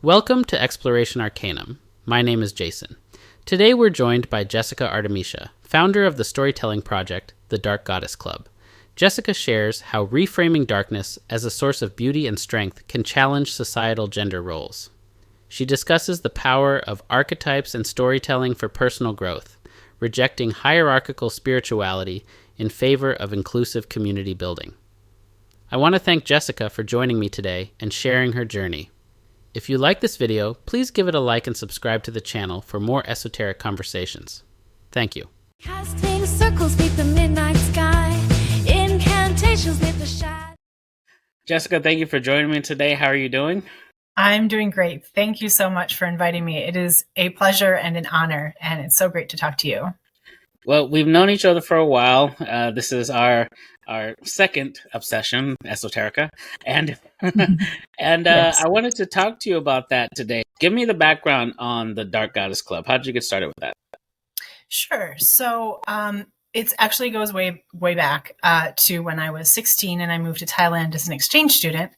Welcome to Exploration Arcanum. My name is Jason. Today we're joined by Jessica Artemisia, founder of the storytelling project, the Dark Goddess Club. Jessica shares how reframing darkness as a source of beauty and strength can challenge societal gender roles. She discusses the power of archetypes and storytelling for personal growth, rejecting hierarchical spirituality in favor of inclusive community building. I want to thank Jessica for joining me today and sharing her journey. If you like this video, please give it a like and subscribe to the channel for more esoteric conversations. Thank you. Casting circles beneath the midnight sky, incantations beneath the shadow. Jessica, thank you for joining me today. How are you doing? I'm doing great. Thank you so much for inviting me. It is a pleasure and an honor, and it's so great to talk to you. Well, we've known each other for a while. This is our second obsession, esoterica, and Yes. I wanted to talk to you about that today. Give me the background on the Dark Goddess Club. How did you get started with that? Sure. So it actually goes way back to when I was 16 and I moved to Thailand as an exchange student,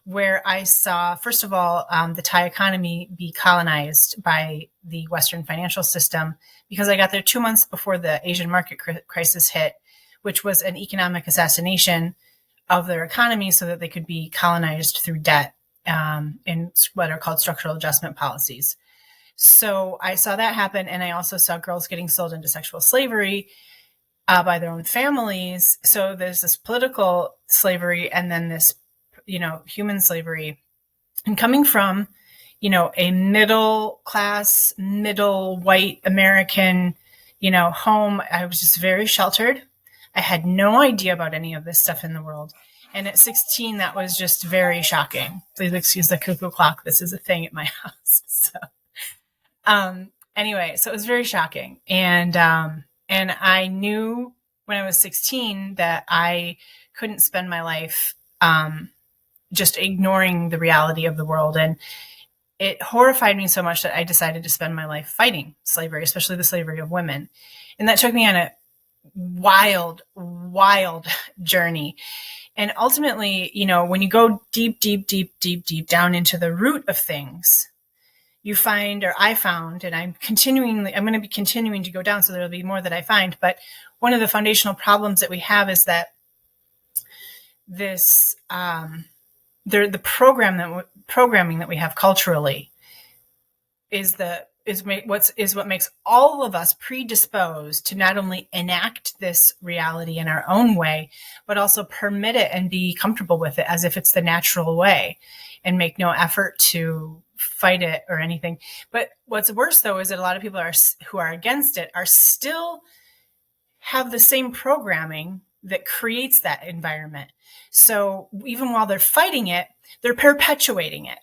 where I saw, first of all, the Thai economy be colonized by the Western financial system, because I got there 2 months before the Asian market crisis hit, which was an economic assassination of their economy so that they could be colonized through debt in what are called structural adjustment policies. So I saw that happen, and I also saw girls getting sold into sexual slavery by their own families. So there's this political slavery and then this human slavery, and coming from, a middle class, middle white American, home, I was just very sheltered. I had no idea about any of this stuff in the world. And at 16, that was just very shocking. Please excuse the cuckoo clock. This is a thing at my house. So, anyway, so it was very shocking. And I knew when I was 16 that I couldn't spend my life, just ignoring the reality of the world. And it horrified me so much that I decided to spend my life fighting slavery, especially the slavery of women. And that took me on a wild journey. And ultimately, when you go deep down into the root of things, you find, or I found, and I'm going to be continuing to go down, so there'll be more that I find. But one of the foundational problems that we have is that this, the programming that we have culturally is what makes all of us predisposed to not only enact this reality in our own way, but also permit it and be comfortable with it as if it's the natural way, and make no effort to fight it or anything. But what's worse, though, is that a lot of people who are against it are still have the same programming that creates that environment. So even while they're fighting it, they're perpetuating it.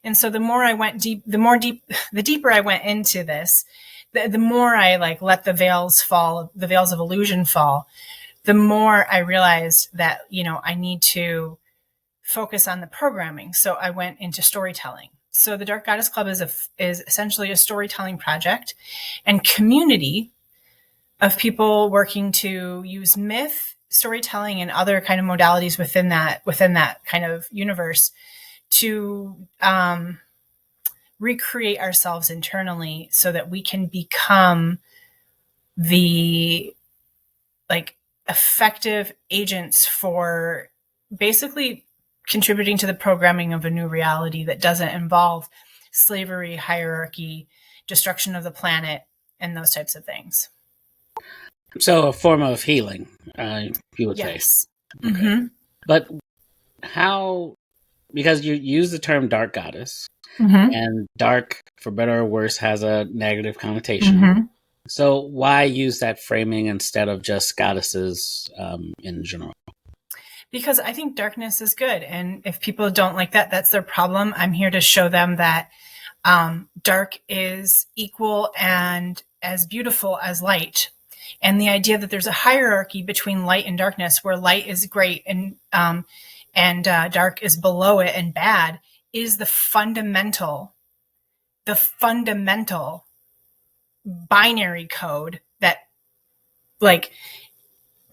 And so the more I went deep, the deeper I went into this, the more I let the veils fall, the veils of illusion fall, the more I realized that, I need to focus on the programming. So I went into storytelling. So the Dark Goddess Club is essentially a storytelling project and community of people working to use myth, storytelling, and other kind of modalities within that kind of universe to recreate ourselves internally so that we can become the effective agents for basically contributing to the programming of a new reality that doesn't involve slavery, hierarchy, destruction of the planet, and those types of things. So a form of healing, you would Yes. say. Okay. Mm-hmm. But how, because you use the term dark goddess, Mm-hmm. and dark, for better or worse, has a negative connotation. Mm-hmm. So why use that framing instead of just goddesses in general? Because I think darkness is good. And if people don't like that, that's their problem. I'm here to show them that dark is equal and as beautiful as light. And the idea that there's a hierarchy between light and darkness, where light is great and dark is below it and bad, is the fundamental binary code that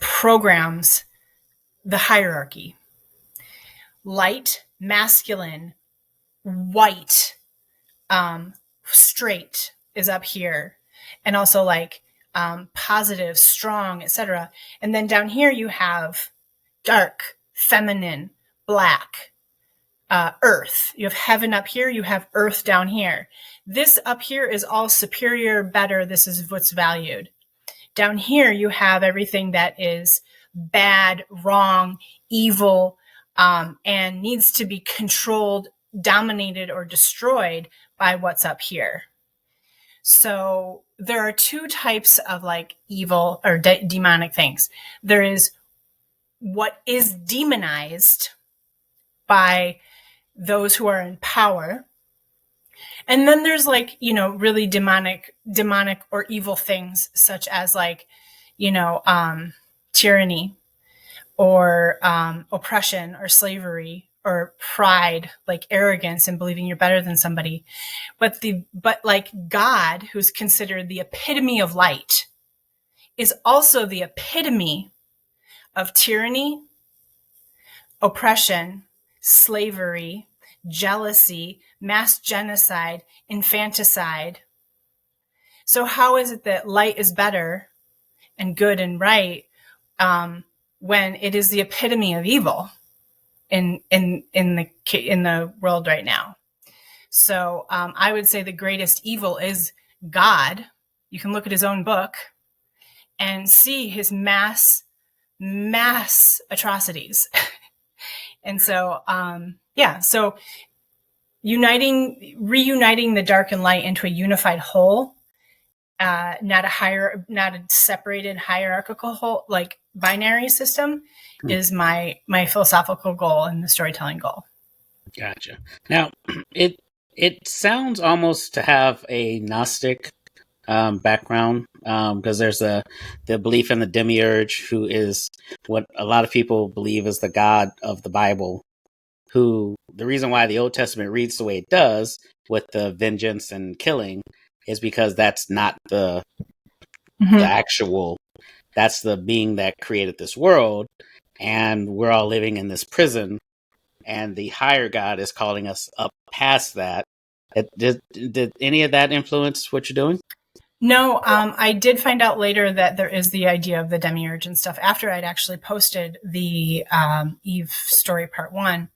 programs the hierarchy. Light, masculine, white, straight is up here, and also like positive, strong, etc. And then down here you have dark, feminine, black, earth. You have heaven up here, you have earth down here. This up here is all superior, better. This is what's valued. Down here you have everything that is bad, wrong, evil, and needs to be controlled, dominated, or destroyed by what's up here. So there are two types of like evil or demonic things. There is what is demonized by those who are in power. And then there's like, really demonic or evil things such as like, tyranny or oppression or slavery or pride, like arrogance and believing you're better than somebody. But like God, who's considered the epitome of light, is also the epitome of tyranny, oppression, slavery, jealousy, mass genocide, infanticide. So how is it that light is better and good and right when it is the epitome of evil in the world right now? So I would say the greatest evil is God. You can look at his own book and see his mass atrocities. And so, so reuniting the dark and light into a unified whole, not a separated hierarchical whole, like binary system, is my philosophical goal and the storytelling goal. Gotcha. Now, it sounds almost to have a Gnostic background, because there's the belief in the demiurge, who is what a lot of people believe is the God of the Bible, who the reason why the Old Testament reads the way it does with the vengeance and killing is because that's not the actual, that's the being that created this world, and we're all living in this prison, and the higher God is calling us up past that. Did any of that influence what you're doing? No, I did find out later that there is the idea of the demiurge and stuff after I'd actually posted the Eve story part 1.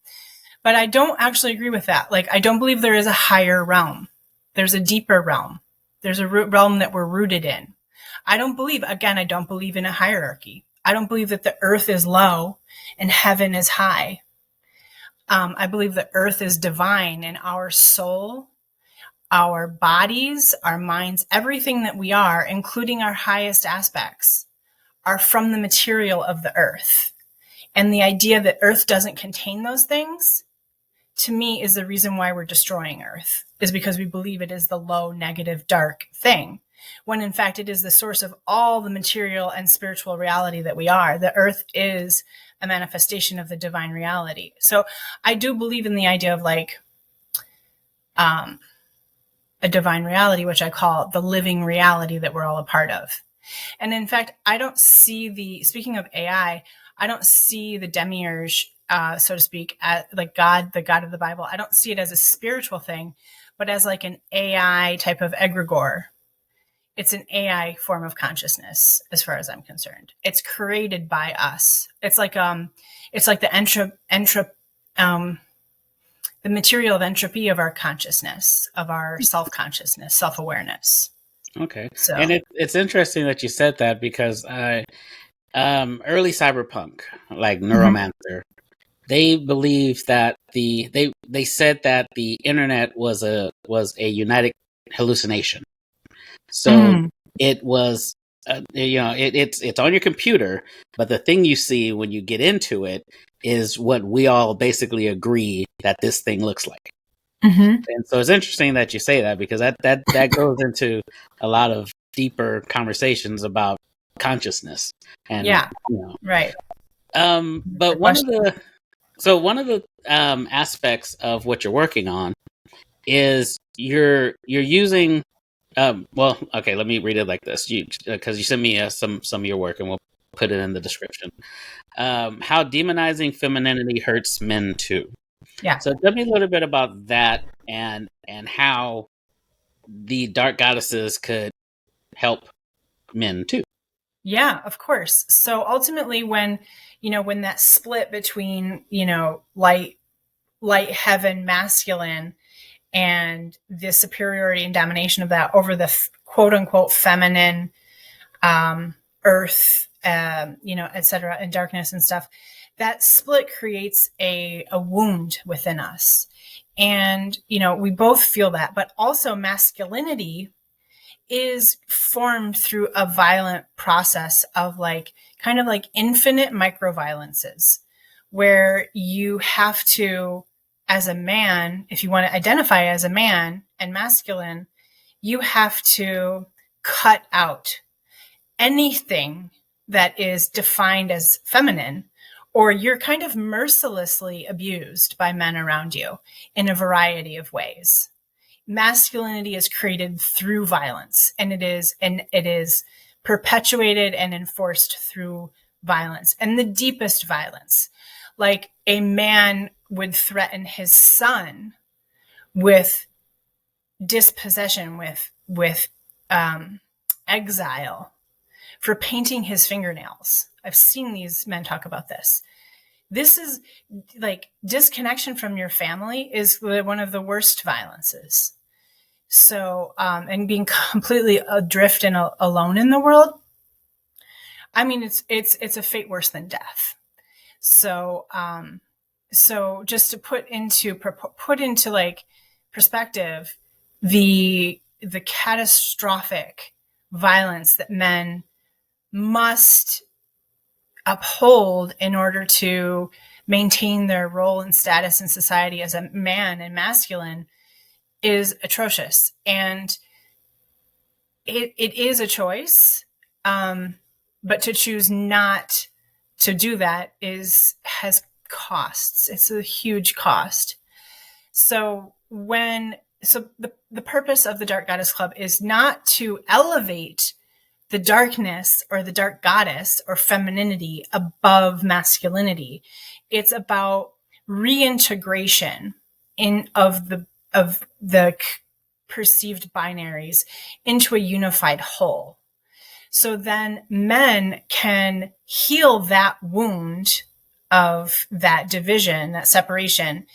But I don't actually agree with that. Like, I don't believe there is a higher realm. There's a deeper realm. There's a realm that we're rooted in. I don't believe in a hierarchy. I don't believe that the earth is low and heaven is high. I believe the earth is divine, and our soul, our bodies, our minds, everything that we are, including our highest aspects, are from the material of the earth. And the idea that earth doesn't contain those things, to me, is the reason why we're destroying earth, is because we believe it is the low, negative, dark thing, when in fact it is the source of all the material and spiritual reality that we are. The earth is a manifestation of the divine reality. So I do believe in the idea of like a divine reality, which I call the living reality that we're all a part of. And in fact, I don't see speaking of AI, I don't see the demiurge, so to speak, as like God, the God of the Bible. I don't see it as a spiritual thing, but as like an AI type of egregore. It's an AI form of consciousness, as far as I'm concerned. It's created by us. It's like the the material of entropy of our consciousness, of our self-consciousness, self-awareness. Okay. So, and it's interesting that you said that, because early cyberpunk, like Neuromancer, they believed that they said that the internet was a united hallucination. So it was, it's on your computer, but the thing you see when you get into it is what we all basically agree that this thing looks like. And so it's interesting that you say that, because that goes into a lot of deeper conversations about consciousness. And right. But one of the aspects of what you're working on is you're using. Okay, let me read it like this. Because you sent me some of your work, and we'll put it in the description. How demonizing femininity hurts men too. Yeah. So tell me a little bit about that and how the dark goddesses could help men too. Yeah, of course. So ultimately when, when that split between, light heaven masculine and the superiority and domination of that over the quote unquote feminine earth, et cetera, and darkness and stuff, that split creates a wound within us. And, we both feel that, but also masculinity is formed through a violent process of kind of like infinite microviolences where you have to, as a man, if you want to identify as a man and masculine, you have to cut out anything that is defined as feminine, or you're kind of mercilessly abused by men around you in a variety of ways. Masculinity is created through violence, and it is perpetuated and enforced through violence, and the deepest violence. Like a man would threaten his son with dispossession, with exile for painting his fingernails. I've seen these men talk about this. This is like disconnection from your family is one of the worst violences. So, and being completely adrift and alone in the world, I mean, it's a fate worse than death. So, so just to put into like perspective, the catastrophic violence that men must uphold in order to maintain their role and status in society as a man and masculine is atrocious. And it is a choice. But to choose not to do that has costs. It's a huge cost. So the purpose of the Dark Goddess Club is not to elevate the darkness or the dark goddess or femininity above masculinity. It's about reintegration of the perceived binaries into a unified whole. So then men can heal that wound of that division, that separation,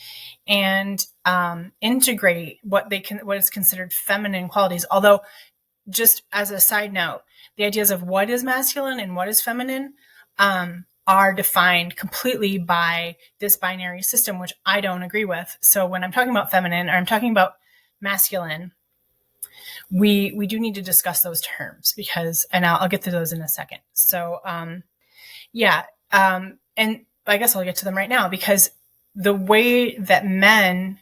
and integrate what is considered feminine qualities. Although, just as a side note, the ideas of what is masculine and what is feminine are defined completely by this binary system, which I don't agree with. So when I'm talking about feminine or I'm talking about masculine, we do need to discuss those terms because, and I'll get to those in a second. So, and I guess I'll get to them right now because the way that men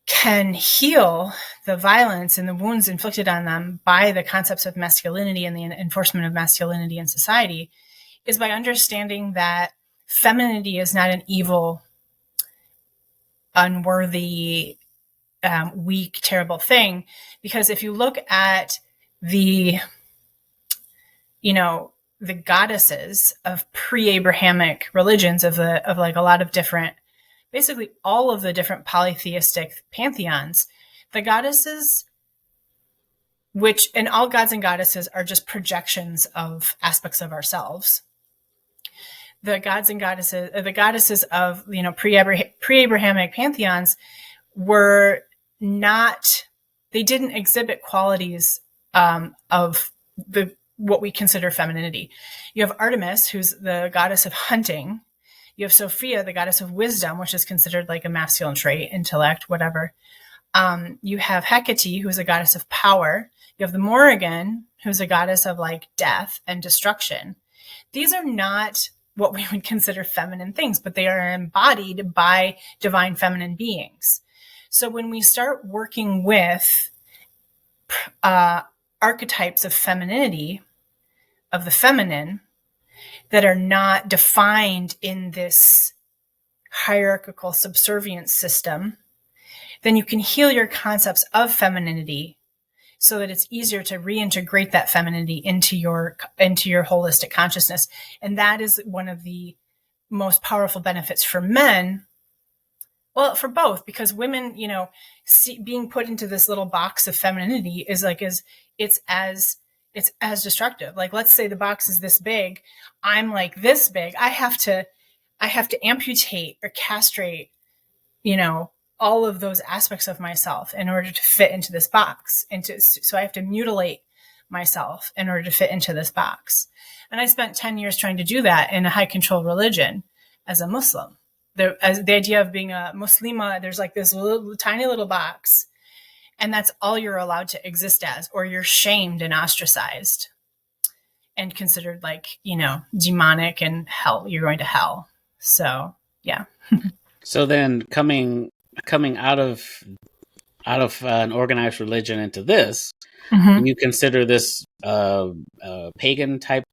can heal the violence and the wounds inflicted on them by the concepts of masculinity and the enforcement of masculinity in society is by understanding that femininity is not an evil, unworthy, weak, terrible thing. Because if you look at the goddesses of pre-Abrahamic religions of like a lot of different, basically all of the different polytheistic pantheons, the goddesses, and all gods and goddesses are just projections of aspects of ourselves. The goddesses of, pre-Abrahamic pantheons they didn't exhibit qualities of what we consider femininity. You have Artemis, who's the goddess of hunting. You have Sophia, the goddess of wisdom, which is considered like a masculine trait, intellect, whatever. You have Hecate, who's a goddess of power. You have the Morrigan, who's a goddess of like death and destruction. These are not what we would consider feminine things, but they are embodied by divine feminine beings. So when we start working with archetypes of femininity, of the feminine, that are not defined in this hierarchical subservience system, then you can heal your concepts of femininity so that it's easier to reintegrate that femininity into your holistic consciousness. And that is one of the most powerful benefits for men Well, for both, because women, being put into this little box of femininity it's as destructive. Like, let's say the box is this big. I'm like this big. I have to amputate or castrate, all of those aspects of myself in order to fit into this box. So I have to mutilate myself in order to fit into this box. And I spent 10 years trying to do that in a high control religion as a Muslim. The idea of being a Muslima, there's like this tiny little box, and that's all you're allowed to exist as, or you're shamed and ostracized and considered like, demonic and hell. You're going to hell. So, yeah. So then coming out of an organized religion into this, Mm-hmm. you consider this pagan type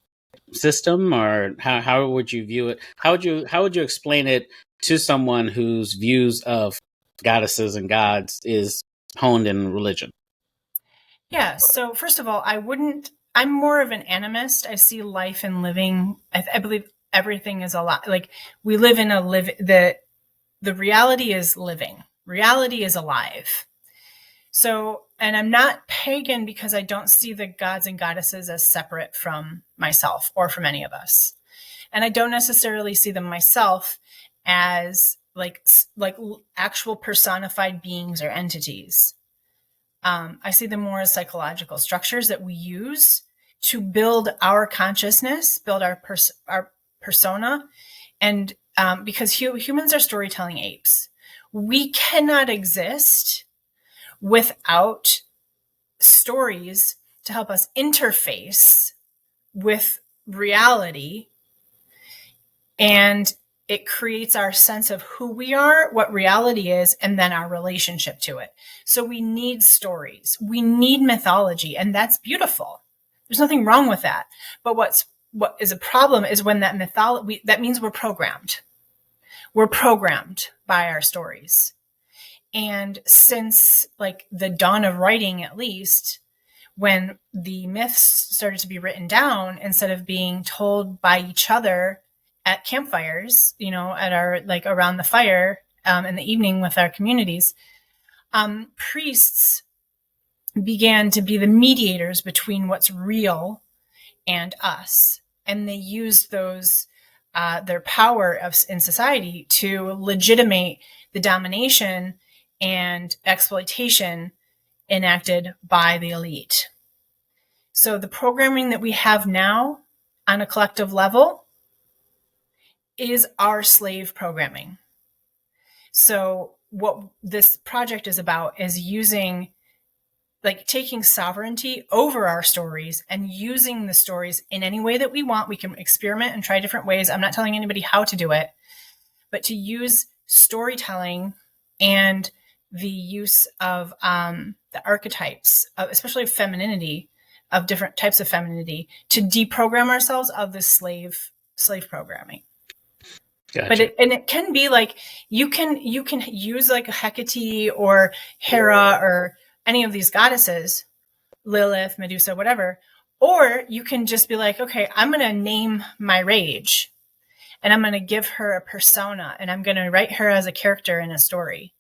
system, or how would you view it? How would you explain it to someone whose views of goddesses and gods is honed in religion? Yeah. So first of all, I'm more of an animist. I see life and living. I believe everything is a lot. Like, we live in the reality is living. Reality is alive. So, and I'm not pagan because I don't see the gods and goddesses as separate from myself or from any of us. And I don't necessarily see them myself as like actual personified beings or entities. I see them more as psychological structures that we use to build our consciousness, build our persona. And because humans are storytelling apes, we cannot exist without stories to help us interface with reality. And it creates our sense of who we are, what reality is, and then our relationship to it. So we need stories. We need mythology, and that's beautiful. There's nothing wrong with that. But what is a problem is when that mythology, that means we're programmed. We're programmed by our stories. And since like the dawn of writing, at least, when the myths started to be written down instead of being told by each other at campfires, at our, like, around the fire in the evening with our communities, priests began to be the mediators between what's real and us. And they used those, their power in society to legitimate the domination and exploitation enacted by the elite. So the programming that we have now on a collective level is our slave programming. So what this project is about is taking sovereignty over our stories and using the stories in any way that we want. We can experiment and try different ways. I'm not telling anybody how to do it, but to use storytelling and the use of the archetypes, especially femininity, of different types of femininity, to deprogram ourselves of this slave programming. Gotcha. But it can be like, you can use like a Hecate or Hera or any of these goddesses, Lilith, Medusa, whatever, or you can just be like, okay, I'm going to name my rage, and I'm going to give her a persona, and I'm going to write her as a character in a story,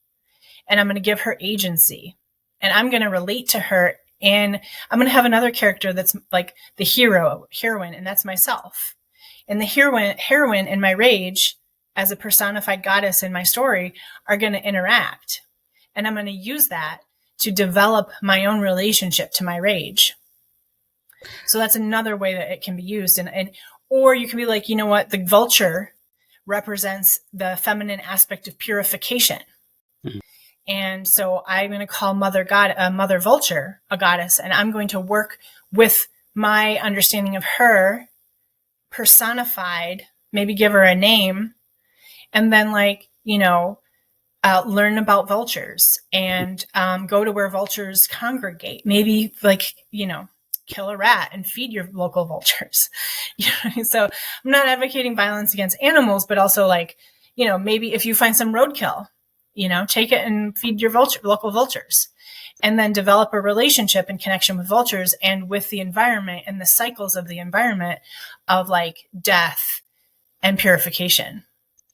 and I'm going to give her agency, and I'm going to relate to her, and I'm going to have another character that's like the heroine, and that's myself. And the heroine and my rage as a personified goddess in my story are going to interact. And I'm going to use that to develop my own relationship to my rage. So that's another way that it can be used. Or you can be like, the vulture represents the feminine aspect of purification. Mm-hmm. And so I'm going to call Mother Vulture a goddess, and I'm going to work with my understanding of her personified, maybe give her a name, and then learn about vultures and go to where vultures congregate. Maybe kill a rat and feed your local vultures. So I'm not advocating violence against animals, but also maybe if you find some roadkill, take it and feed your local vultures, and then develop a relationship and connection with vultures and with the environment and the cycles of the environment of death and purification.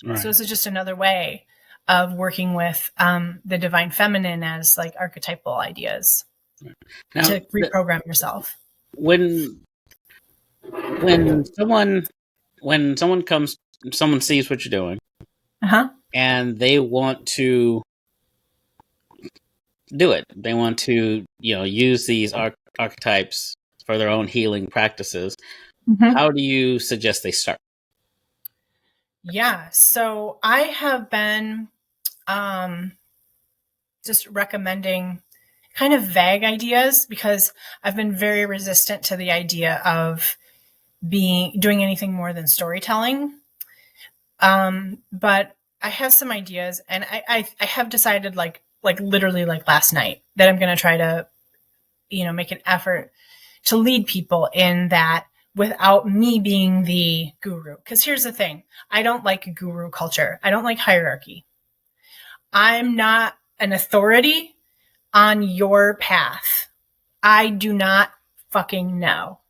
Right. So this is just another way of working with the divine feminine as like archetypal ideas Now, to reprogram yourself. when someone sees what you're doing, and they want to do it. They want to, use these archetypes for their own healing practices. How do you suggest they start? Yeah, so I have been just recommending kind of vague ideas because I've been very resistant to the idea of doing anything more than storytelling. But I have some ideas, and I have decided like literally like last night that I'm going to try to, make an effort to lead people in that without me being the guru. Because here's the thing. I don't like guru culture. I don't like hierarchy. I'm not an authority on your path. I do not fucking know.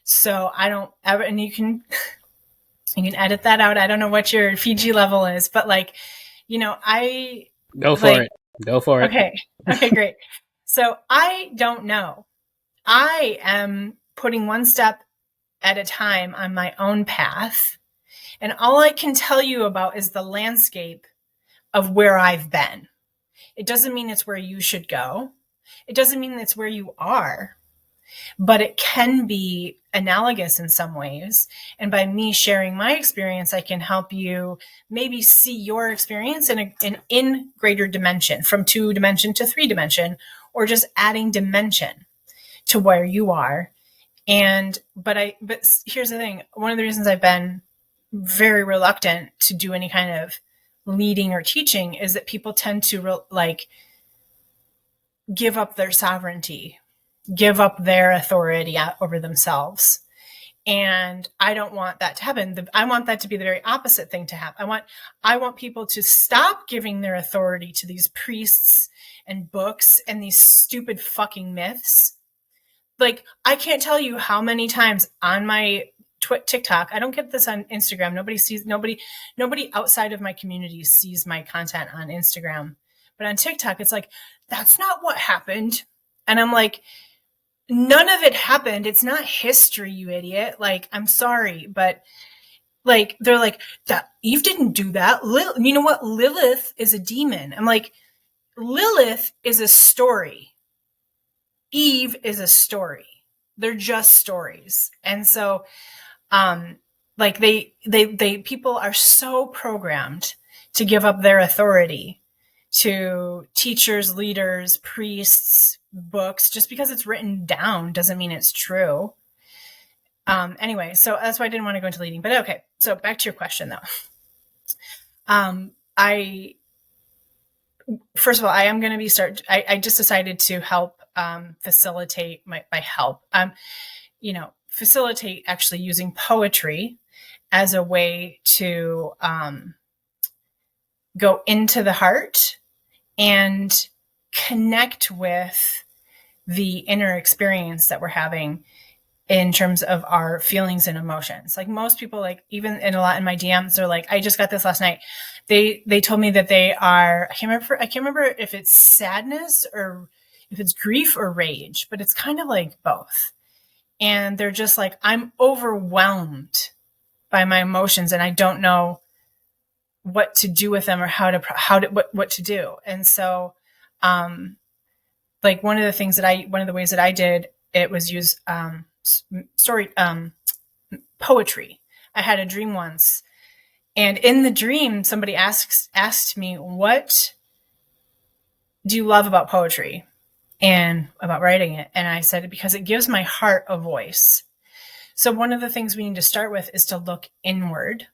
So I don't ever, and you can edit that out. I don't know what your Fiji level is, but I go for it. Go for it. Okay, great. So I don't know. I am putting one step at a time on my own path. And all I can tell you about is the landscape of where I've been. It doesn't mean it's where you should go. It doesn't mean it's where you are, but it can be analogous in some ways. And by me sharing my experience, I can help you maybe see your experience in greater dimension, from 2 dimension to 3 dimension, or just adding dimension to where you are. But here's the thing. One of the reasons I've been very reluctant to do any kind of leading or teaching is that people tend to give up their sovereignty, give up their authority over themselves. And I don't want that to happen. I want that to be the very opposite thing to happen. I want people to stop giving their authority to these priests and books and these stupid fucking myths. Like, I can't tell you how many times on my TikTok, I don't get this on Instagram. Nobody outside of my community sees my content on Instagram. But on TikTok, it's like, that's not what happened. And I'm like, none of it happened. It's not history, you idiot. Like, I'm sorry, but they're like, that Eve didn't do that. You know what? Lilith is a demon. I'm like, Lilith is a story. Eve is a story. They're just stories. And so, people are so programmed to give up their authority to teachers, leaders, priests, books. Just because it's written down doesn't mean it's true. Anyway, so that's why I didn't want to go into leading. But okay, so back to your question though. First of all, I am going to I just decided to help facilitate facilitate actually using poetry as a way to go into the heart and connect with the inner experience that we're having in terms of our feelings and emotions. Like most people, even in a lot in my DMs, they're like, I just got this last night. They told me that they are, I can't remember if it's sadness or if it's grief or rage, but it's kind of like both. And they're just like, I'm overwhelmed by my emotions and I don't know what to do with them or what to do. And so, one of the ways that I did it was use, poetry. I had a dream once, and in the dream, somebody asked me, what do you love about poetry and about writing it? And I said, because it gives my heart a voice. So one of the things we need to start with is to look inward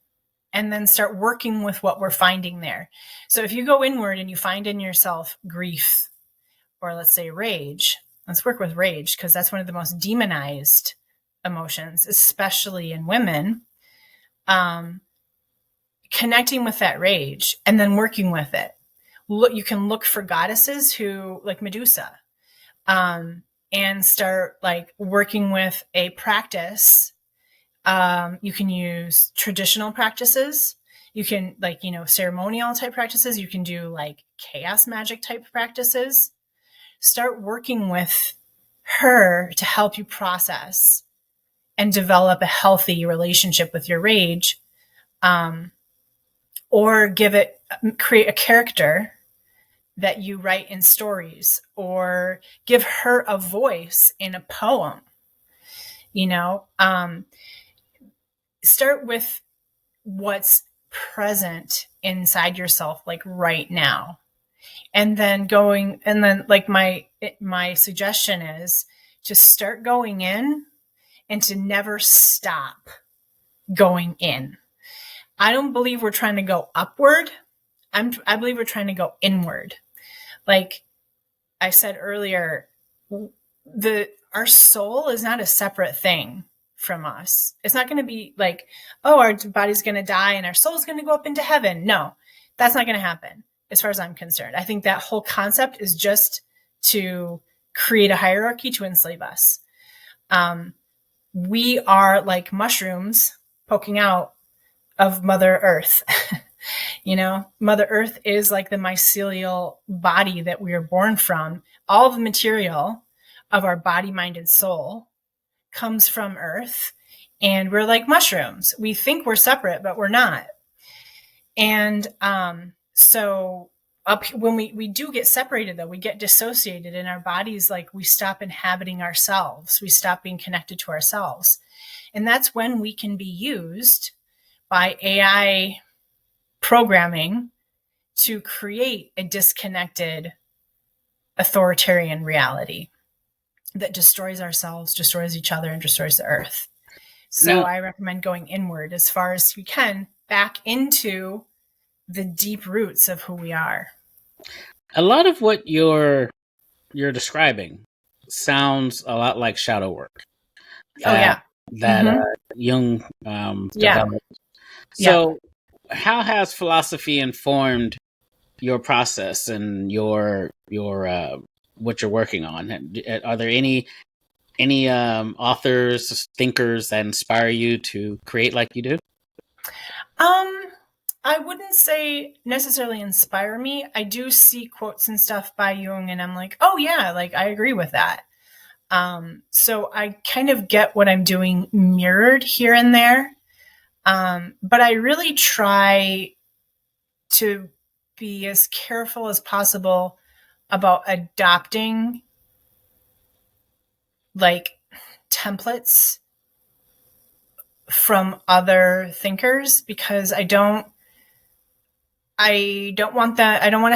and then start working with what we're finding there. So if you go inward and you find in yourself grief, or let's say rage, let's work with rage because that's one of the most demonized emotions, especially in women. Connecting with that rage and then working with it. You can look for goddesses who, like Medusa, and start working with a practice. You can use traditional practices. You can like, ceremonial type practices. You can do like chaos magic type practices. Start working with her to help you process and develop a healthy relationship with your rage. Or create a character that you write in stories, or give her a voice in a poem. Start with what's present inside yourself, like right now. And then like my suggestion is to start going in and to never stop going in. I don't believe we're trying to go upward. I believe we're trying to go inward. Like I said earlier, our soul is not a separate thing from us. It's not going to be like, oh, our body's going to die and our soul's going to go up into heaven. No, that's not going to happen as far as I'm concerned. I think that whole concept is just to create a hierarchy to enslave us. We are like mushrooms poking out of Mother Earth. Mother Earth is like the mycelial body that we are born from. All the material of our body, mind, and soul comes from Earth, and we're like mushrooms. We think we're separate, but we're not. And so when we do get separated, though, we get dissociated in our bodies. Like we stop inhabiting ourselves. We stop being connected to ourselves. And that's when we can be used by AI programming to create a disconnected authoritarian reality that destroys ourselves, destroys each other, and destroys the earth. So I recommend going inward as far as you can, back into the deep roots of who we are. A lot of what you're describing sounds a lot like shadow work. That Jung developed. So how has philosophy informed your process and your what you're working on? Are there any authors, thinkers that inspire you to create like you do? I wouldn't say necessarily inspire me. I do see quotes and stuff by Jung, and I'm like, oh yeah, like I agree with that. So I kind of get what I'm doing mirrored here and there. But I really try to be as careful as possible about adopting like templates from other thinkers, because I don't want that. I don't want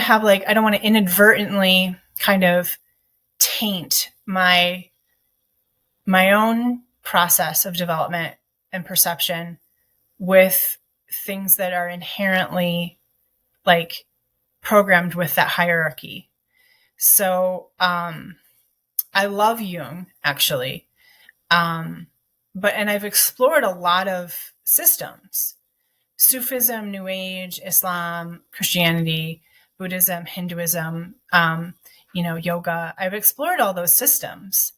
to inadvertently kind of taint my own process of development and perception with things that are inherently like programmed with that hierarchy. So I love Jung, actually. And I've explored a lot of systems: Sufism, New Age, Islam, Christianity, Buddhism, Hinduism, yoga. I've explored all those systems.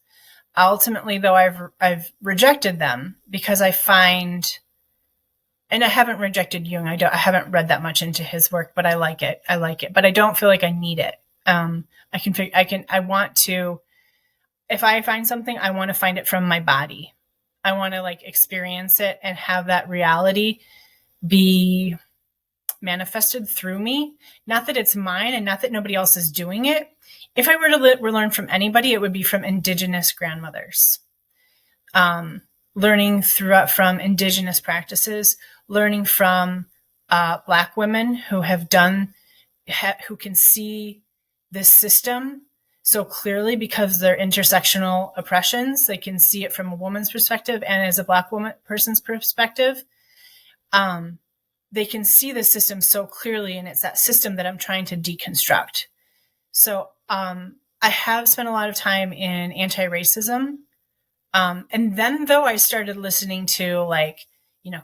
Ultimately, though, I've rejected them because I find, and I haven't rejected Jung. I haven't read that much into his work, but I like it, but I don't feel like I need it. I want to, if I find something, I want to find it from my body. I want to like experience it and have that reality be manifested through me. Not that it's mine and not that nobody else is doing it. If I were to learn from anybody, it would be from indigenous grandmothers. Learning from indigenous practices, learning from Black women who who can see this system so clearly because they're intersectional oppressions. They can see it from a woman's perspective and as a Black person's perspective. They can see the system so clearly, and it's that system that I'm trying to deconstruct. So I have spent a lot of time in anti-racism. And then though I started listening to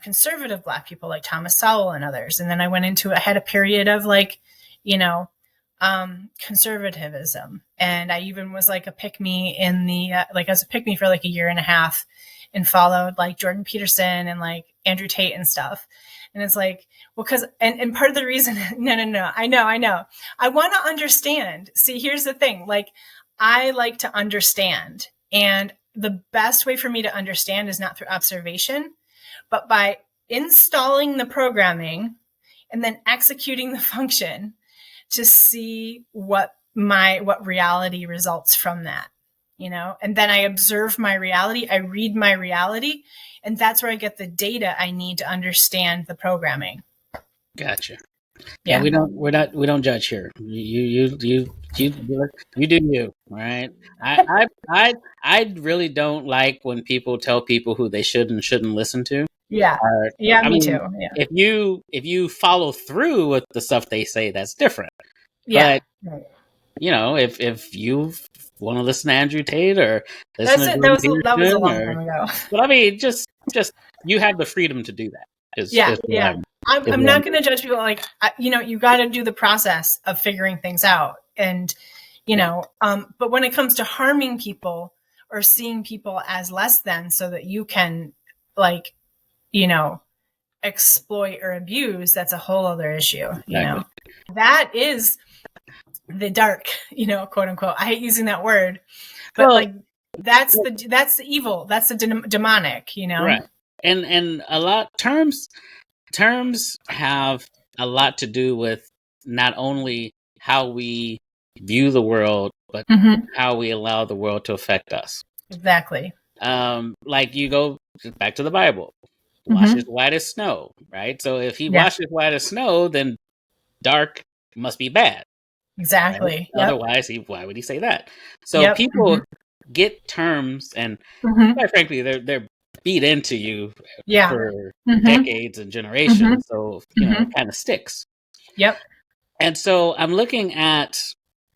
conservative Black people like Thomas Sowell and others. And then I had a period of conservatism. And I even was like a pick-me in the, I was a pick-me for like a year and a half and followed like Jordan Peterson and like Andrew Tate and stuff. And it's like, well, because, and part of the reason, no, I know. I want to understand. See, here's the thing. Like, I like to understand. And the best way for me to understand is not through observation, but by installing the programming and then executing the function to see what reality results from that, and then I observe my reality, I read my reality, and that's where I get the data I need to understand the programming. Gotcha. Yeah, we don't judge here. You do you, right? I really don't like when people tell people who they should and shouldn't listen to. Yeah. I Me mean, too. Yeah. If you follow through with the stuff they say, that's different. Yeah. But if you want to listen to Andrew Tate or listen to that was a long time ago. But I mean, just you have the freedom to do that. I'm not going to judge people. Like, you got to do the process of figuring things out, and but when it comes to harming people or seeing people as less than, so that you can, like, exploit or abuse, that's a whole other issue. Exactly. That is the dark, quote unquote. I hate using that word, but that's the evil. That's the demonic, Right. And a lot terms have a lot to do with not only how we view the world, but how we allow the world to affect us. Exactly. Like, you go back to the Bible. Wash as white as snow, right? So if he washes white as snow, then dark must be bad. Exactly. Right? Yep. Otherwise, why would he say that? So people get terms, and quite frankly, they're beat into you for decades and generations. So it kind of sticks. Yep. And so I'm looking at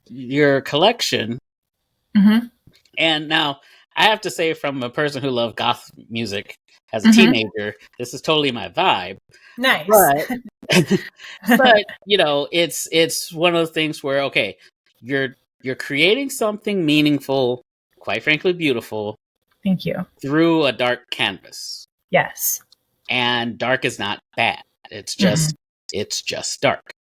your collection, and now I have to say, from a person who loved goth music as a teenager, this is totally my vibe. Nice. But it's one of those things where, okay, you're creating something meaningful, quite frankly beautiful. Thank you. Through a dark canvas. Yes. And dark is not bad. It's just dark.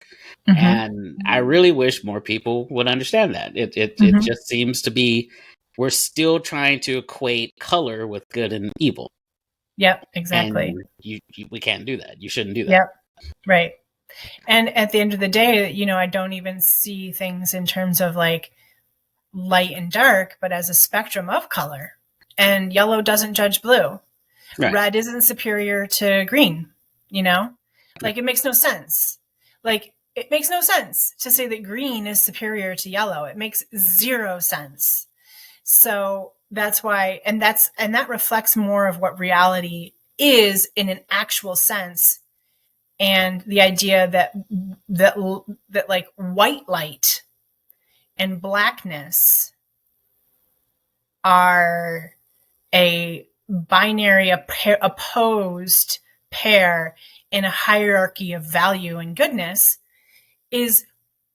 And I really wish more people would understand that. It just seems to be, we're still trying to equate color with good and evil. Yep, exactly. And we can't do that. You shouldn't do that. Yep, right. And at the end of the day, I don't even see things in terms of like light and dark, but as a spectrum of color. And yellow doesn't judge blue. Right. Red isn't superior to green, Like, it makes no sense. Like, it makes no sense to say that green is superior to yellow. It makes zero sense. So that's why, and that reflects more of what reality is in an actual sense. And the idea that like white light and blackness are a binary opposed pair in a hierarchy of value and goodness is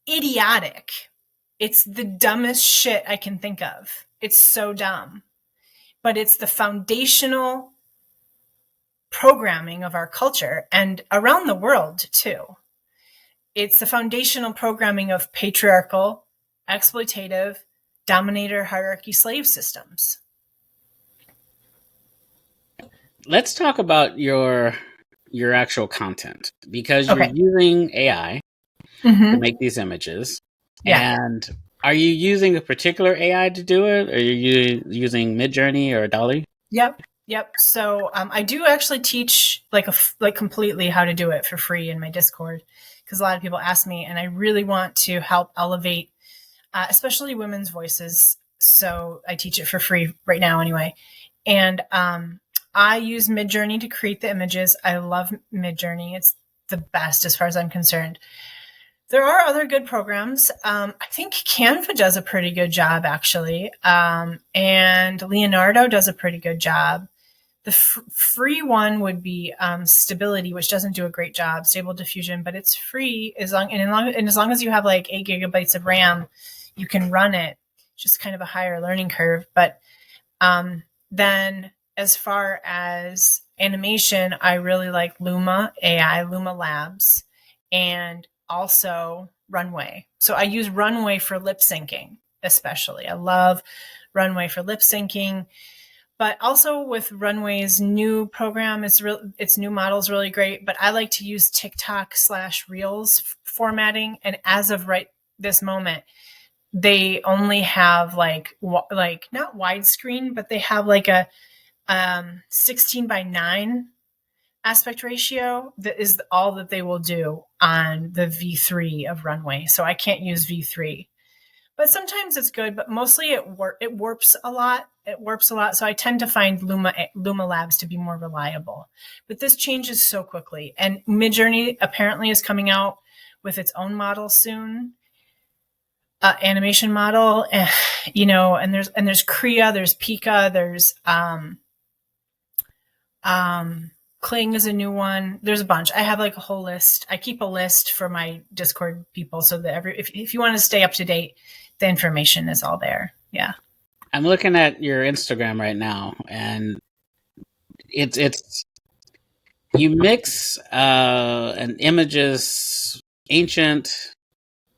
idiotic. It's the dumbest shit I can think of. It's so dumb. But it's the foundational programming of our culture and around the world too. It's the foundational programming of patriarchal, exploitative, dominator hierarchy slave systems. Let's talk about your actual content, because you're using AI to make these images. Yeah. And are you using a particular AI to do it? Or are you using Midjourney or DALL-E? Yep. So I do actually teach like completely how to do it for free in my Discord, because a lot of people ask me, and I really want to help elevate, especially women's voices. So I teach it for free right now anyway. And I use Midjourney to create the images. I love Midjourney. It's the best as far as I'm concerned. There are other good programs. I think Canva does a pretty good job, actually. And Leonardo does a pretty good job. The free one would be Stability, which doesn't do a great job, Stable Diffusion, but it's free as long as you have like 8 gigabytes of RAM, you can run it. It's just kind of a higher learning curve. But then as far as animation, I really like Luma AI, Luma Labs, and also Runway. So I use Runway for lip syncing, especially. I love Runway for lip syncing. But also with Runway's new program, its new model is really great. But I like to use TikTok/Reels formatting. And as of right this moment, they only have like not widescreen, but they have like a 16:9 aspect ratio. That is all that they will do on the V3 of Runway. So I can't use V3. But sometimes it's good, but mostly it warps a lot. It warps a lot. So I tend to find Luma Labs to be more reliable. But this changes so quickly. And Midjourney apparently is coming out with its own model soon, animation model. And there's Kriya, there's Pika, there's Kling is a new one. There's a bunch. I have like a whole list. I keep a list for my Discord people so that if you want to stay up to date, the information is all there. Yeah. I'm looking at your Instagram right now, and it's you mix and images, ancient,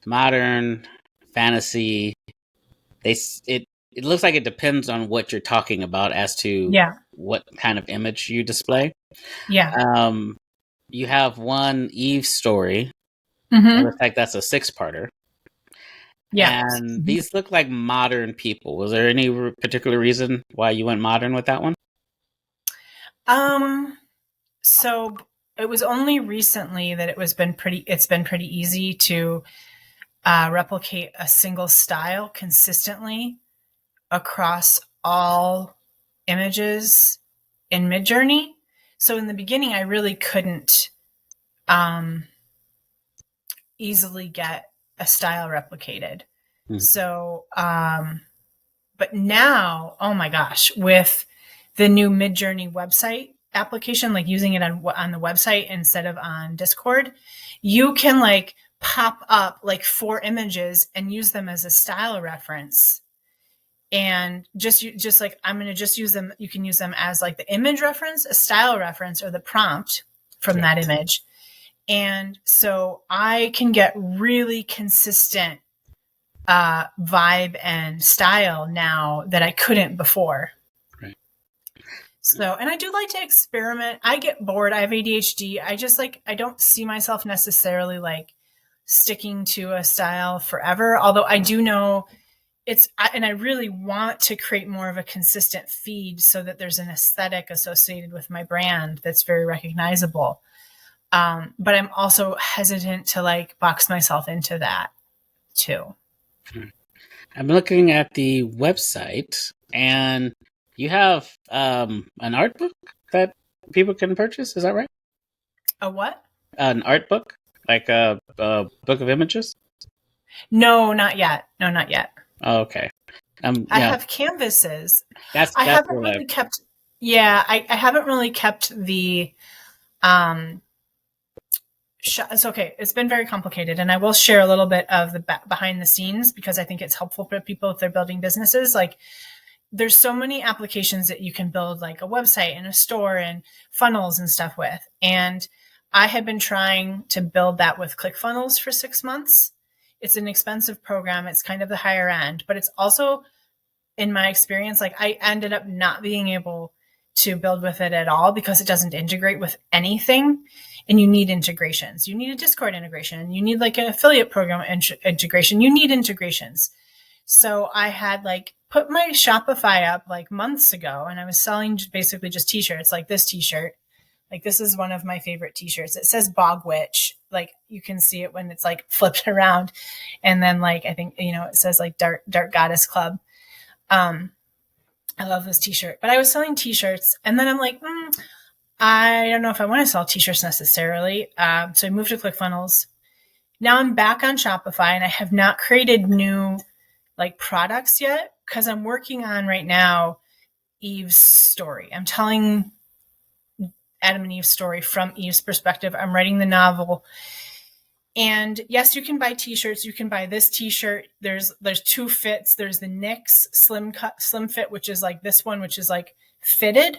modern, fantasy. It looks like it depends on what you're talking about as to what kind of image you display. Yeah. You have one Eve story. Mm-hmm. It looks like that's a 6-parter. Yeah. And these look like modern people. Was there any particular reason why you went modern with that one? So it was only recently that it's been pretty easy to replicate a single style consistently across all images in Midjourney. So in the beginning, I really couldn't easily get a style replicated. Mm. So, but now, oh my gosh, with the new Midjourney website application, like using it on the website instead of on Discord, you can like pop up like 4 images and use them as a style reference. And just like, I'm going to just use them. You can use them as like the image reference, a style reference, or the prompt from that image. And so I can get really consistent vibe and style now that I couldn't before. Right. So, and I do like to experiment. I get bored. I have ADHD. I don't see myself necessarily like sticking to a style forever. Although I do know and I really want to create more of a consistent feed so that there's an aesthetic associated with my brand that's very recognizable. But I'm also hesitant to like box myself into that too. I'm looking at the website, and you have an art book that people can purchase. Is that right? A what? An art book, like a book of images? No, not yet. No, not yet. Oh, okay. I have canvases. That's I haven't really kept. Yeah, I haven't really kept the. It's okay. It's been very complicated, and I will share a little bit of the behind the scenes because I think it's helpful for people if they're building businesses. Like, there's so many applications that you can build, like a website and a store and funnels and stuff with. And I had been trying to build that with ClickFunnels for 6 months. It's an expensive program. It's kind of the higher end, but it's also, in my experience, like I ended up not being able to build with it at all because it doesn't integrate with anything. And you need integrations. You need a Discord integration. You need like an affiliate program integration. You need integrations. So I had like put my Shopify up like months ago, and I was selling basically just t-shirts, like this t-shirt. Like, this is one of my favorite t-shirts. It says Bog Witch. Like, you can see it when it's like flipped around. And then like, I think, it says like Dark Goddess Club. I love this t-shirt, but I was selling t-shirts, and then I'm like, I don't know if I want to sell t-shirts necessarily. So I moved to ClickFunnels. Now I'm back on Shopify, and I have not created new like products yet because I'm working on right now Eve's story. I'm telling Adam and Eve's story from Eve's perspective. I'm writing the novel. And yes, you can buy t-shirts. You can buy this t-shirt. There's 2 fits. There's the NYX slim fit, which is like this one, which is like fitted.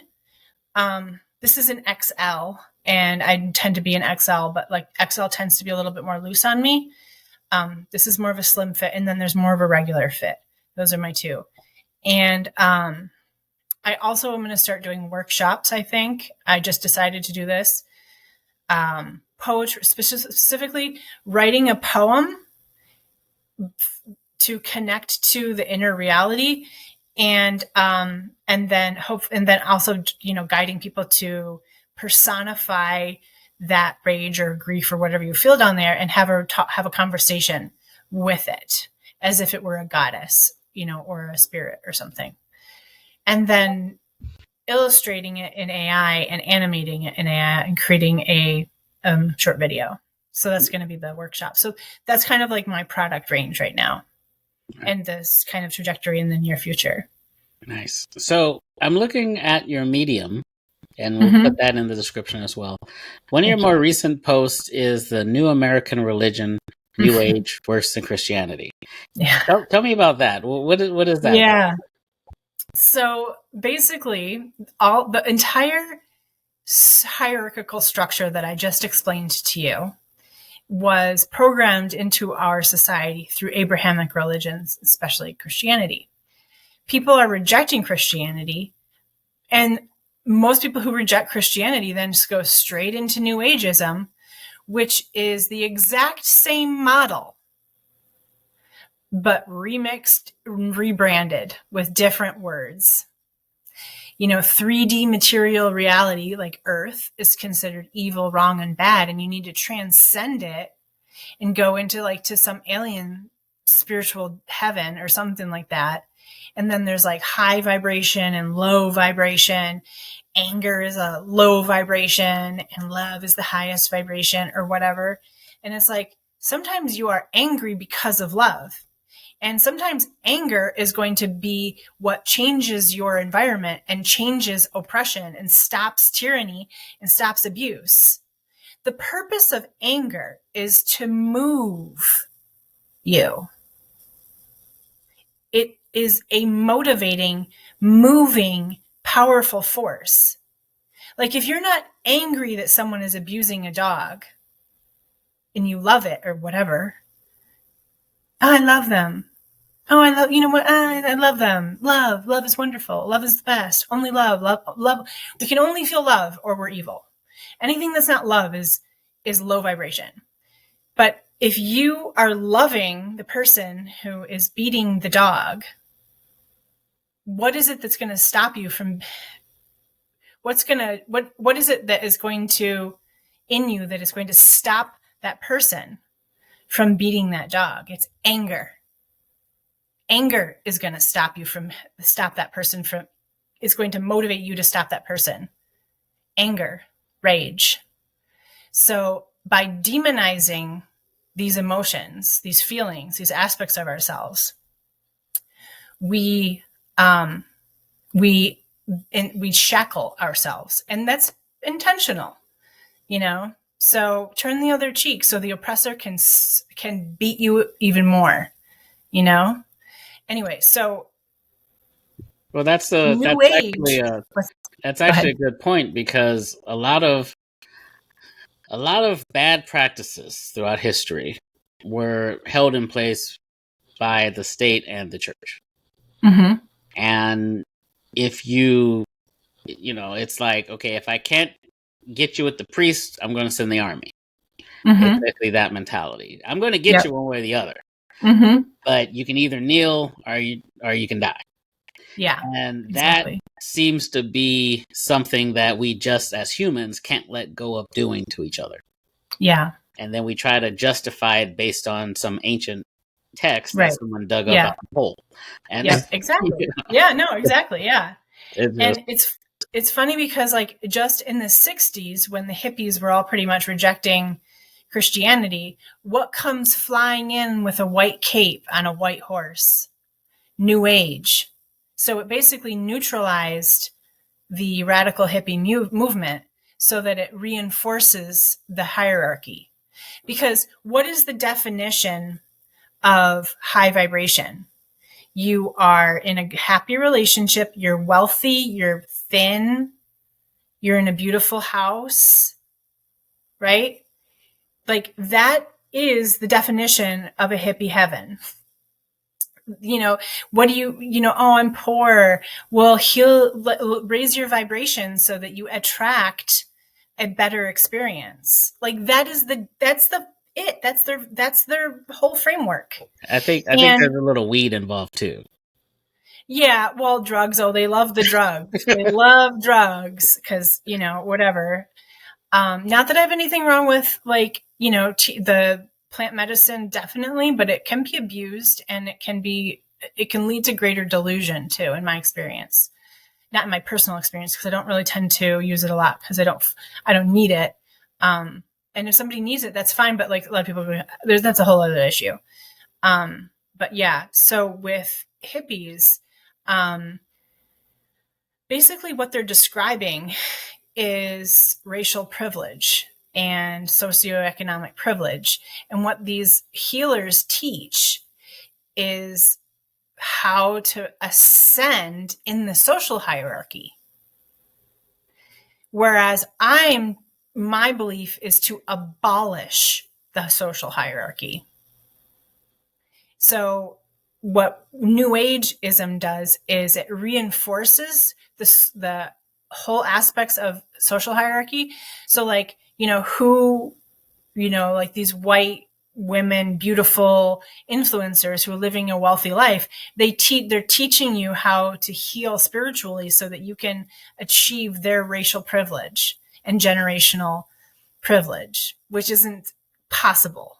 this is an XL, and I tend to be an XL, but like XL tends to be a little bit more loose on me. This is more of a slim fit, and then there's more of a regular fit. Those are my two. And I also am going to start doing workshops, I think. I just decided to do this. Poetry, specifically writing a poem to connect to the inner reality, and then also, guiding people to personify that rage or grief or whatever you feel down there, and have a conversation with it as if it were a goddess, or a spirit or something. And then illustrating it in AI and animating it in AI and creating a short video. So that's going to be the workshop. So that's kind of like my product range right now, and this kind of trajectory in the near future. Nice. So I'm looking at your Medium, and we'll put that in the description as well. One of your more recent posts is the New American Religion, New Age, Worse Than Christianity. Yeah. Tell me about that. What is that? Yeah. So basically, the entire hierarchical structure that I just explained to you was programmed into our society through Abrahamic religions, especially Christianity. People are rejecting Christianity, and most people who reject Christianity then just go straight into New Ageism, which is the exact same model, but remixed, rebranded with different words. 3D material reality like Earth is considered evil, wrong, and bad, and you need to transcend it and go into to some alien spiritual heaven or something like that. And then there's like high vibration and low vibration. Anger is a low vibration and love is the highest vibration or whatever. And it's like, sometimes you are angry because of love. And sometimes anger is going to be what changes your environment and changes oppression and stops tyranny and stops abuse. The purpose of anger is to move you. It is a motivating, moving, powerful force. Like if you're not angry that someone is abusing a dog and you love it or whatever, I love them. Oh, I love, I love them. Love is wonderful. Love is the best. Only love. We can only feel love or we're evil. Anything that's not love is low vibration. But if you are loving the person who is beating the dog, what is it that's going to stop you from, what is it that is going to, in you, that is going to stop that person from beating that dog? It's anger. Anger is going to stop that person from, it's going to motivate you to stop that person. Anger, rage. So by demonizing these emotions, these feelings, these aspects of ourselves, we shackle ourselves, and that's intentional, So turn the other cheek so the oppressor can beat you even more, Anyway, so well, that's actually a good point, because a lot of bad practices throughout history were held in place by the state and the church. Mm-hmm. And if it's like, okay, if I can't get you with the priest, I'm going to send the army. Mm-hmm. It's basically that mentality. I'm going to get you one way or the other. Mm-hmm. But you can either kneel or you can die. Yeah. And exactly. that seems to be something that we just as humans can't let go of doing to each other. Yeah. And then we try to justify it based on some ancient text that someone dug up out of the hole. And exactly. Yeah, no, exactly. Yeah. And it's funny because just in the 60s, when the hippies were all pretty much rejecting Christianity, what comes flying in with a white cape on a white horse? New Age. So it basically neutralized the radical hippie movement so that it reinforces the hierarchy. Because what is the definition of high vibration? You are in a happy relationship, you're wealthy, you're thin, you're in a beautiful house, right? Like that is the definition of a hippie heaven. What do oh, I'm poor. Well, he'll raise your vibration so that you attract a better experience. Like that's their whole framework. I think there's a little weed involved too. Yeah, well, drugs. Oh, they love the drugs. They love drugs because whatever. Not that I have anything wrong with the plant medicine, definitely, but it can be abused and it can lead to greater delusion too, in my experience. Not in my personal experience, because I don't really tend to use it a lot because I don't need it. And if somebody needs it, that's fine. But like a lot of people, that's a whole other issue. But yeah, so with hippies, basically what they're describing is racial privilege and socioeconomic privilege. And what these healers teach is how to ascend in the social hierarchy. Whereas my belief is to abolish the social hierarchy. So what New Ageism does is it reinforces the whole aspects of social hierarchy. So like, like these white women, beautiful influencers who are living a wealthy life, they're teaching you how to heal spiritually so that you can achieve their racial privilege and generational privilege, which isn't possible,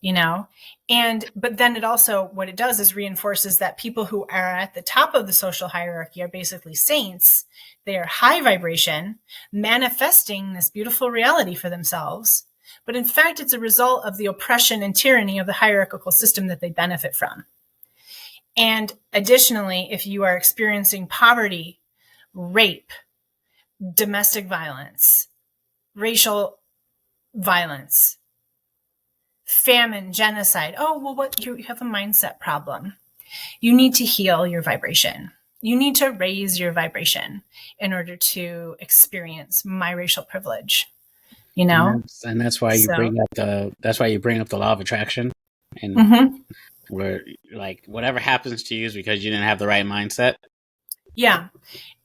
but then it also, what it does is reinforces that people who are at the top of the social hierarchy are basically saints. They are high vibration, manifesting this beautiful reality for themselves. But in fact, it's a result of the oppression and tyranny of the hierarchical system that they benefit from. And additionally, if you are experiencing poverty, rape, domestic violence, racial violence, famine, genocide, you have a mindset problem. You need to heal your vibration. You need to raise your vibration in order to experience my racial privilege. And that's why you bring up the law of attraction, and where like whatever happens to you is because you didn't have the right mindset. Yeah.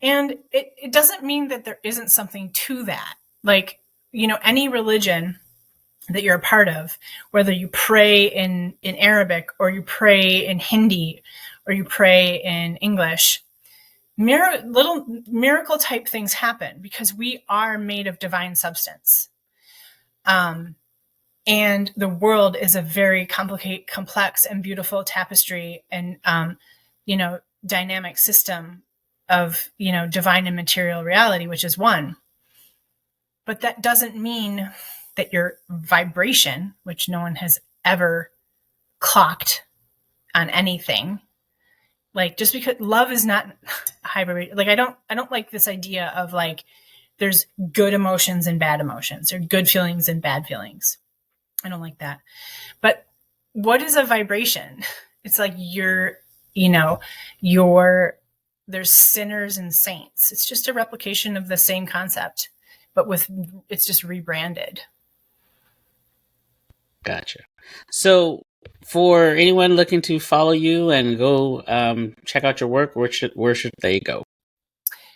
And it doesn't mean that there isn't something to that. Like, any religion that you're a part of, whether you pray in Arabic or you pray in Hindi or you pray in English, little miracle type things happen because we are made of divine substance. And the world is a very complex and beautiful tapestry and, dynamic system of, divine and material reality, which is one. But that doesn't mean that your vibration, which no one has ever clocked on anything, like just because love is not high vibration. Like I don't like this idea of like there's good emotions and bad emotions, or good feelings and bad feelings. I don't like that. But what is a vibration? It's like there's sinners and saints. It's just a replication of the same concept, but it's just rebranded. Gotcha. So for anyone looking to follow you and go check out your work, where should they go?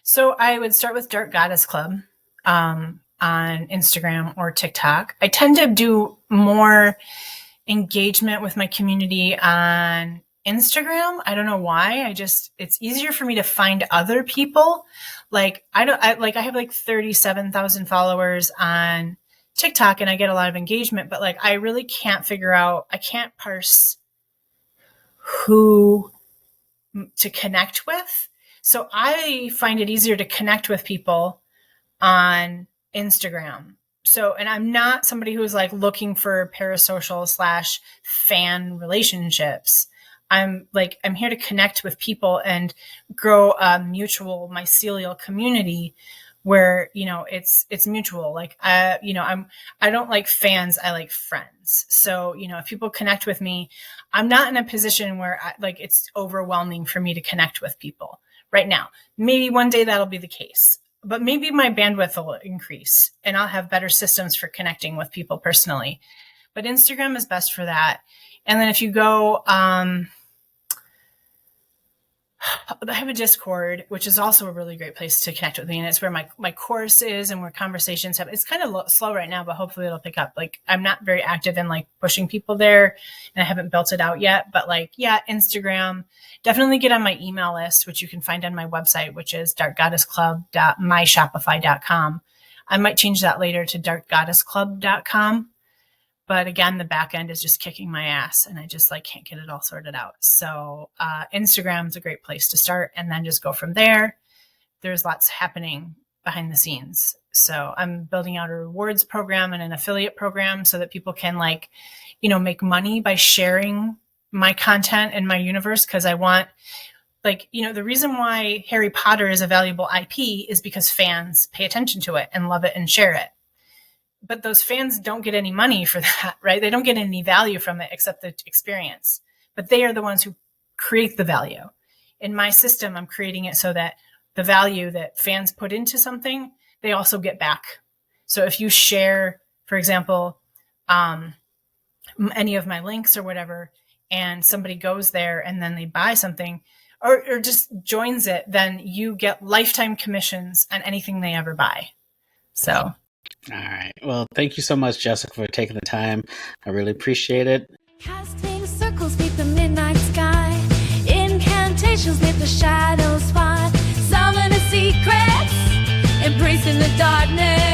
So I would start with Dark Goddess Club on Instagram or TikTok. I tend to do more engagement with my community on Instagram. I don't know why. It's easier for me to find other people. Like I have like 37,000 followers on TikTok and I get a lot of engagement, but like I really can't I can't parse who to connect with. So I find it easier to connect with people on Instagram. So, and I'm not somebody who's like looking for parasocial / fan relationships. I'm here to connect with people and grow a mutual mycelial community where, it's mutual. Like, I don't like fans. I like friends. So, if people connect with me, I'm not in a position where it's overwhelming for me to connect with people right now. Maybe one day that'll be the case, but maybe my bandwidth will increase and I'll have better systems for connecting with people personally. But Instagram is best for that. And then if you go, I have a Discord, which is also a really great place to connect with me. And it's where my course is and where conversations have, it's kind of slow right now, but hopefully it'll pick up. Like, I'm not very active in like pushing people there and I haven't built it out yet, but like, yeah, Instagram, definitely get on my email list, which you can find on my website, which is darkgoddessclub.myshopify.com. I might change that later to darkgoddessclub.com. But again, the back end is just kicking my ass and I just like can't get it all sorted out. So Instagram is a great place to start and then just go from there. There's lots happening behind the scenes. So I'm building out a rewards program and an affiliate program so that people can like, make money by sharing my content in my universe. Cause I want the reason why Harry Potter is a valuable IP is because fans pay attention to it and love it and share it. But those fans don't get any money for that, right? They don't get any value from it except the experience. But they are the ones who create the value. In my system, I'm creating it so that the value that fans put into something, they also get back. So if you share, for example, any of my links or whatever, and somebody goes there and then they buy something or just joins it, then you get lifetime commissions on anything they ever buy. So... All right. Well, thank you so much, Jessica, for taking the time. I really appreciate it. Casting circles beneath the midnight sky. Incantations let the shadows fight. Summoning secrets, embracing the darkness.